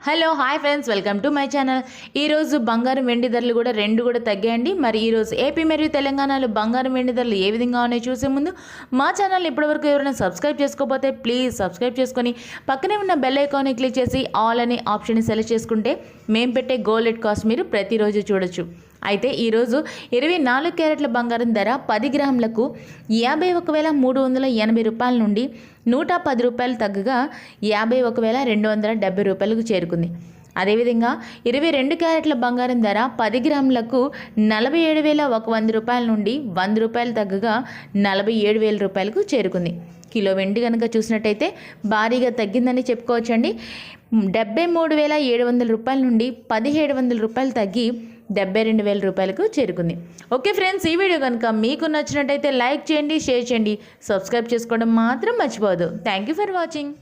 Hello hi friends, welcome to my channel. ఈరోజు బంగారం వెండి ధరలు రెండు కూడా తగ్గాయండి. మరి ఈరోజు ఏపీ మరియు తెలంగాణలో బంగారం వెండి ధరలు ఏ విధంగా ఉన్నాయో చూసే ముందు మా ఛానల్ ఇప్పటివరకు ఎవరైనా సబ్స్క్రైబ్ చేసుకోకపోతే ప్లీజ్ సబ్స్క్రైబ్ చేసుకొని పక్కనే ఉన్న బెల్ ఐకాన్ని క్లిక్ చేసి ఆల్ అనే ఆప్షన్ని సెలెక్ట్ చేసుకుంటే మేము పెట్టే గోల్డ్ రేట్ కాస్ట్ మీరు ప్రతిరోజు చూడొచ్చు. అయితే ఈరోజు 24 క్యారెట్ల బంగారం ధర 10 గ్రాములకు 51,380 రూపాయల నుండి 110 రూపాయలు తగ్గగా 51,270 రూపాయలకు చేరుకుంది. అదేవిధంగా 22 క్యారెట్ల బంగారం ధర 10 గ్రాములకు 47,100 రూపాయల నుండి 100 రూపాయలు తగ్గగా 47,000 రూపాయలకు చేరుకుంది. కిలో వెండి కనుక చూసినట్టయితే భారీగా తగ్గిందని చెప్పుకోవచ్చండి. 73,700 రూపాయల నుండి 1,700 రూపాయలు తగ్గి 72,000 రూపాయలకు చేరుకుంది. ఓకే ఫ్రెండ్స్, ఈ వీడియో కనుక మీకు నచ్చినట్టయితే లైక్ చేయండి, షేర్ చేయండి, సబ్స్క్రైబ్ చేసుకోవడం మాత్రం మర్చిపోవద్దు. Thank you for watching.